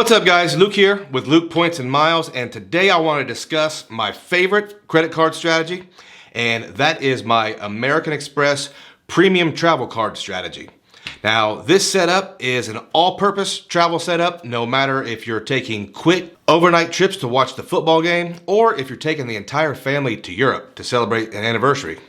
What's up guys, Luke here with Luke Points and Miles, and today I want to discuss my favorite credit card strategy, and that is my American Express Premium Travel Card strategy. Now this setup is an all-purpose travel setup, no matter if you're taking quick overnight trips to watch the football game or if you're taking the entire family to Europe to celebrate an anniversary.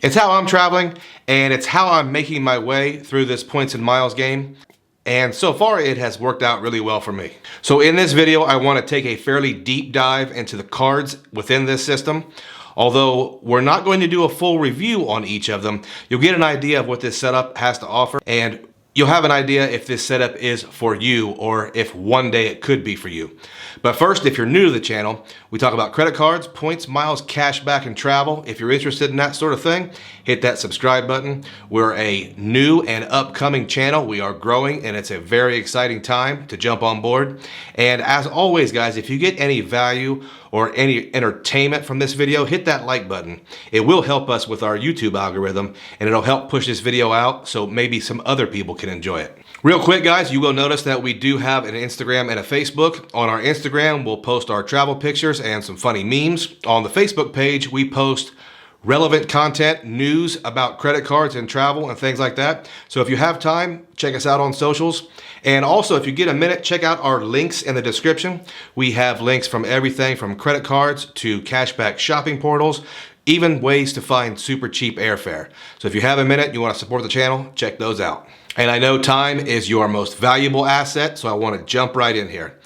It's how I'm traveling, and it's how I'm making my way through this Points and Miles game. And so far it has worked out really well for me. So in this video, I want to take a fairly deep dive into the cards within this system. Although we're not going to do a full review on each of them, you'll get an idea of what this setup has to offer, and you'll have an idea if this setup is for you or if one day it could be for you. But first, if you're new to the channel, we talk about credit cards, points, miles, cash back, and travel. If you're interested in that sort of thing, hit that subscribe button. We're a new and upcoming channel. We are growing, and it's a very exciting time to jump on board. And as always, guys, if you get any value or any entertainment from this video, hit that like button. It will help us with our YouTube algorithm, and it'll help push this video out so maybe some other people can enjoy it. Real quick, guys, you will notice that we do have an Instagram and a Facebook. On our Instagram, we'll post our travel pictures and some funny memes. On the Facebook page, we post relevant content, news about credit cards and travel and things like that. So if you have time, check us out on socials. And also, if you get a minute, check out our links in the description. We have links from everything from credit cards to cashback shopping portals, even ways to find super cheap airfare. So if you have a minute, you want to support the channel, check those out. And I know time is your most valuable asset, so I want to jump right in here.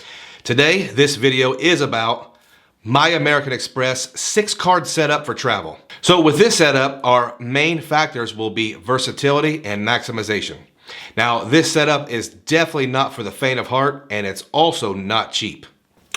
Today, this video is about my American Express 6-card setup for travel. So with this setup, our main factors will be versatility and maximization. Now, this setup is definitely not for the faint of heart, and it's also not cheap.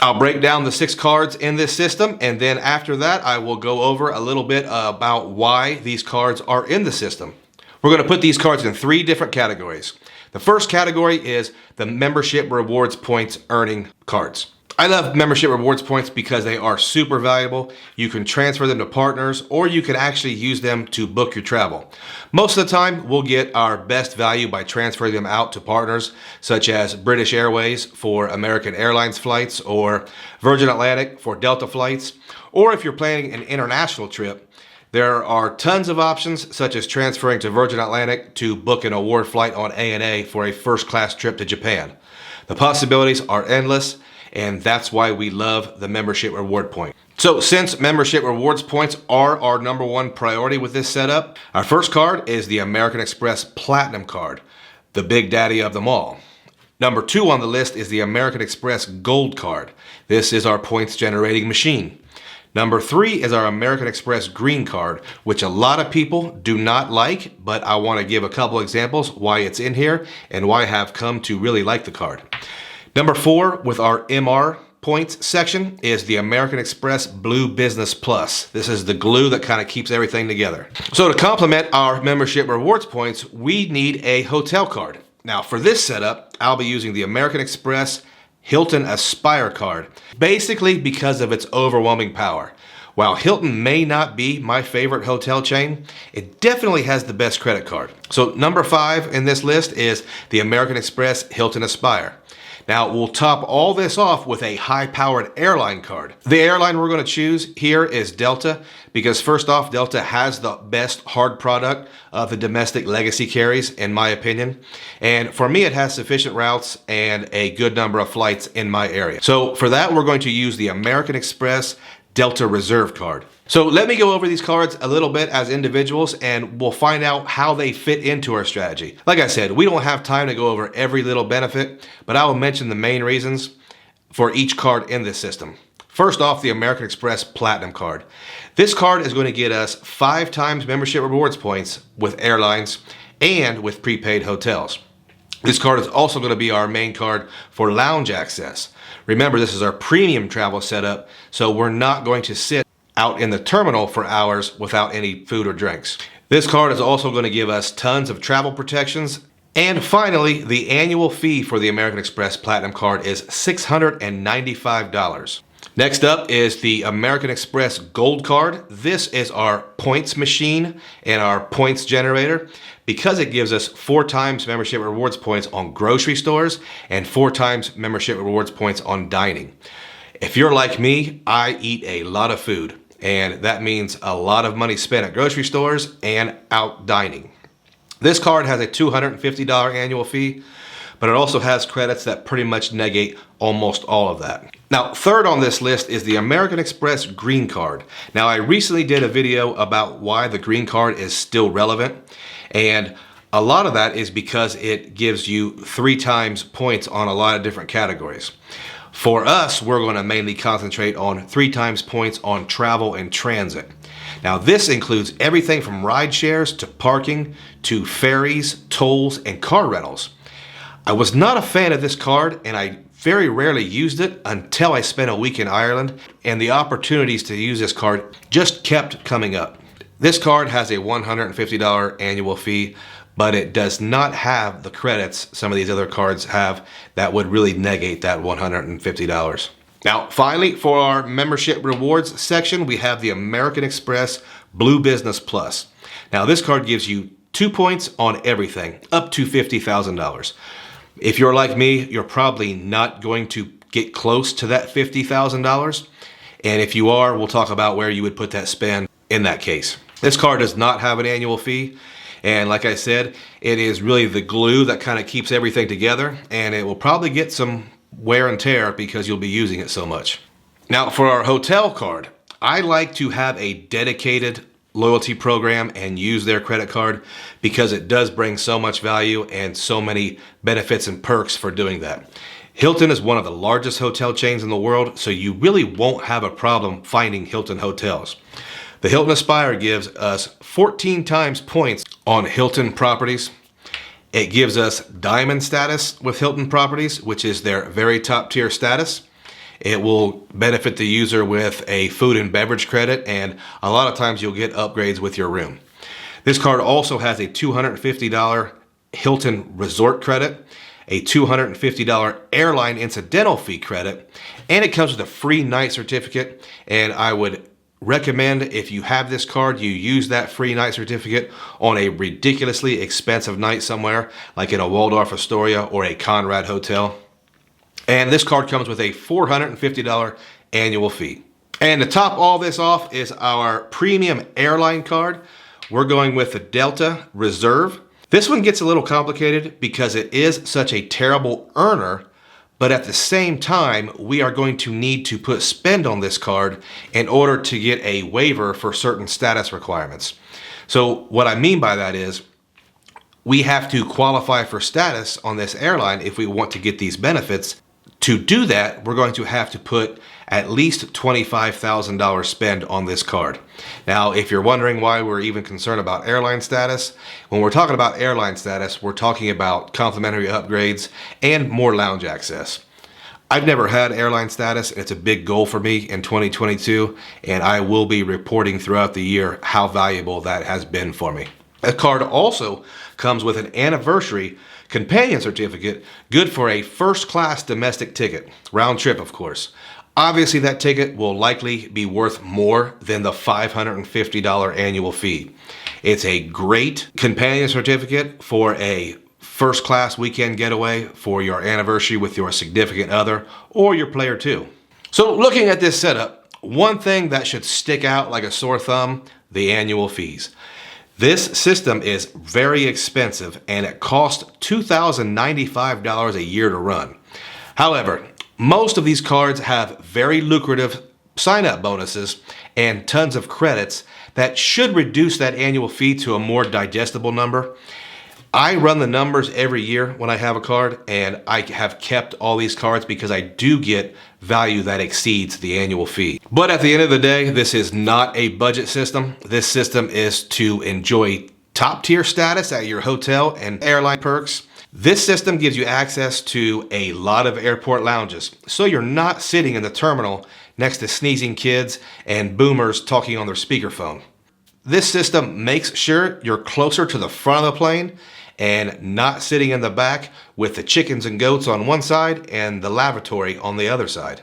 I'll break down the 6 cards in this system, and then after that, I will go over a little bit about why these cards are in the system. We're going to put these cards in 3 different categories. The first category is the membership rewards points earning cards. I love membership rewards points because they are super valuable. You can transfer them to partners, or you can actually use them to book your travel. Most of the time, we'll get our best value by transferring them out to partners, such as British Airways for American Airlines flights, or Virgin Atlantic for Delta flights. Or if you're planning an international trip, there are tons of options, such as transferring to Virgin Atlantic to book an award flight on ANA for a first-class trip to Japan. The possibilities are endless, and that's why we love the membership reward point. So since membership rewards points are our #1 priority with this setup, our first card is the American Express Platinum card, the big daddy of them all. Number 2 on the list is the American Express Gold card. This is our points generating machine. Number 3 is our American Express Green card, which a lot of people do not like, but I want to give a couple examples why it's in here and why I have come to really like the card. Number 4 with our MR points section is the American Express Blue Business Plus. This is the glue that kind of keeps everything together. So to complement our membership rewards points, we need a hotel card. Now for this setup, I'll be using the American Express Hilton Aspire card, basically because of its overwhelming power. While Hilton may not be my favorite hotel chain, it definitely has the best credit card. So number 5 in this list is the American Express Hilton Aspire. Now we'll top all this off with a high-powered airline card. The airline we're going to choose here is Delta, because first off, Delta has the best hard product of the domestic legacy carries, in my opinion. And for me, it has sufficient routes and a good number of flights in my area. So for that, we're going to use the American Express Delta Reserve card. So let me go over these cards a little bit as individuals, and we'll find out how they fit into our strategy. Like I said, we don't have time to go over every little benefit, but I will mention the main reasons for each card in this system. First off, the American Express Platinum card. This card is going to get us 5 times membership rewards points with airlines and with prepaid hotels. This card is also going to be our main card for lounge access. Remember, this is our premium travel setup, so we're not going to sit out in the terminal for hours without any food or drinks. This card is also going to give us tons of travel protections. And finally, the annual fee for the American Express Platinum card is $695. Next up is the American Express Gold Card. This is our points machine and our points generator because it gives us 4 times membership rewards points on grocery stores and 4 times membership rewards points on dining. If you're like me, I eat a lot of food, and that means a lot of money spent at grocery stores and out dining. This card has a $250 annual fee, but it also has credits that pretty much negate almost all of that. Now, third on this list is the American Express Green Card. Now, I recently did a video about why the Green Card is still relevant, and a lot of that is because it gives you 3 times points on a lot of different categories. For us, we're going to mainly concentrate on 3 times points on travel and transit. Now, this includes everything from ride shares to parking to ferries, tolls, and car rentals. I was not a fan of this card, and I very rarely used it until I spent a week in Ireland, and the opportunities to use this card just kept coming up. This card has a $150 annual fee, but it does not have the credits some of these other cards have that would really negate that $150. Now, finally, for our membership rewards section, we have the American Express Blue Business Plus. Now, this card gives you 2 points on everything, up to $50,000. If you're like me, you're probably not going to get close to that $50,000. And if you are, we'll talk about where you would put that spend in that case. This card does not have an annual fee. And like I said, it is really the glue that kind of keeps everything together. And it will probably get some wear and tear because you'll be using it so much. Now, for our hotel card, I like to have a dedicated loyalty program and use their credit card because it does bring so much value and so many benefits and perks for doing that. Hilton is one of the largest hotel chains in the world, so you really won't have a problem finding Hilton hotels. The Hilton Aspire gives us 14 times points on Hilton properties. It gives us diamond status with Hilton properties, which is their very top tier status. It will benefit the user with a food and beverage credit, and a lot of times you'll get upgrades with your room. This card also has a $250 Hilton Resort credit, a $250 airline incidental fee credit, and it comes with a free night certificate. And I would recommend, if you have this card, you use that free night certificate on a ridiculously expensive night somewhere, like in a Waldorf Astoria or a Conrad hotel. And this card comes with a $450 annual fee. And to top all this off is our premium airline card. We're going with the Delta Reserve. This one gets a little complicated because it is such a terrible earner, but at the same time, we are going to need to put spend on this card in order to get a waiver for certain status requirements. So what I mean by that is, we have to qualify for status on this airline if we want to get these benefits. To do that, we're going to have to put at least $25,000 spend on this card. Now, if you're wondering why we're even concerned about airline status, when we're talking about airline status, we're talking about complimentary upgrades and more lounge access. I've never had airline status. It's a big goal for me in 2022, and I will be reporting throughout the year how valuable that has been for me. The card also comes with an anniversary companion certificate, good for a first-class domestic ticket, round trip, of course. Obviously, that ticket will likely be worth more than the $550 annual fee. It's a great companion certificate for a first-class weekend getaway for your anniversary with your significant other or your player too. So looking at this setup, one thing that should stick out like a sore thumb, the annual fees. This system is very expensive and it costs $2,095 a year to run. However, most of these cards have very lucrative sign-up bonuses and tons of credits that should reduce that annual fee to a more digestible number. I run the numbers every year when I have a card, and I have kept all these cards because I do get value that exceeds the annual fee. But at the end of the day, this is not a budget system. This system is to enjoy top tier status at your hotel and airline perks. This system gives you access to a lot of airport lounges, so you're not sitting in the terminal next to sneezing kids and boomers talking on their speakerphone. This system makes sure you're closer to the front of the plane and not sitting in the back with the chickens and goats on one side and the lavatory on the other side.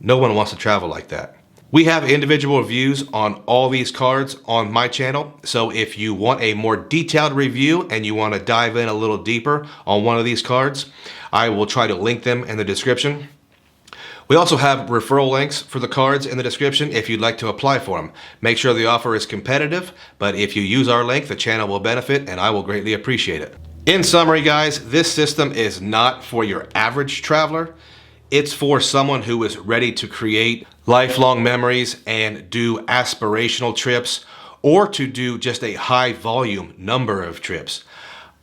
No one wants to travel like that. We have individual reviews on all these cards on my channel, so if you want a more detailed review and you want to dive in a little deeper on one of these cards, I will try to link them in the description. We also have referral links for the cards in the description if you'd like to apply for them. Make sure the offer is competitive, but if you use our link, the channel will benefit and I will greatly appreciate it. In summary, guys, this system is not for your average traveler. It's for someone who is ready to create lifelong memories and do aspirational trips, or to do just a high volume number of trips.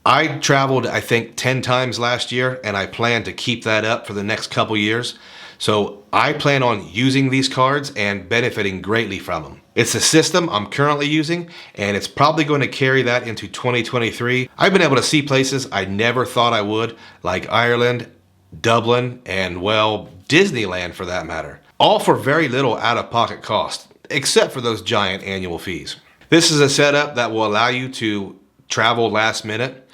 I traveled, I think, 10 times last year, and I plan to keep that up for the next couple years. So I plan on using these cards and benefiting greatly from them. It's a system I'm currently using, and it's probably going to carry that into 2023. I've been able to see places I never thought I would, like Ireland, Dublin, and well, Disneyland for that matter. All for very little out-of-pocket cost, except for those giant annual fees. This is a setup that will allow you to travel last minute.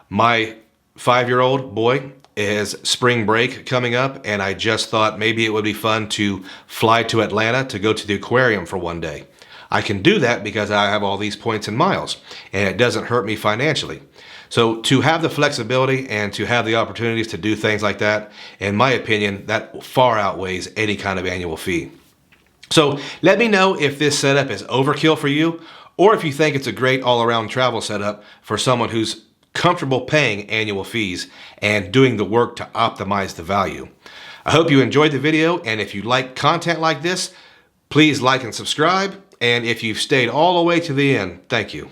My 5-year-old boy is spring break coming up, and I just thought maybe it would be fun to fly to Atlanta to go to the aquarium for one day. I can do that because I have all these points and miles, and it doesn't hurt me financially. So to have the flexibility and to have the opportunities to do things like that, in my opinion, that far outweighs any kind of annual fee. So let me know if this setup is overkill for you, or if you think it's a great all-around travel setup for someone who's comfortable paying annual fees and doing the work to optimize the value. I hope you enjoyed the video, and if you like content like this, please like and subscribe. And if you've stayed all the way to the end, thank you.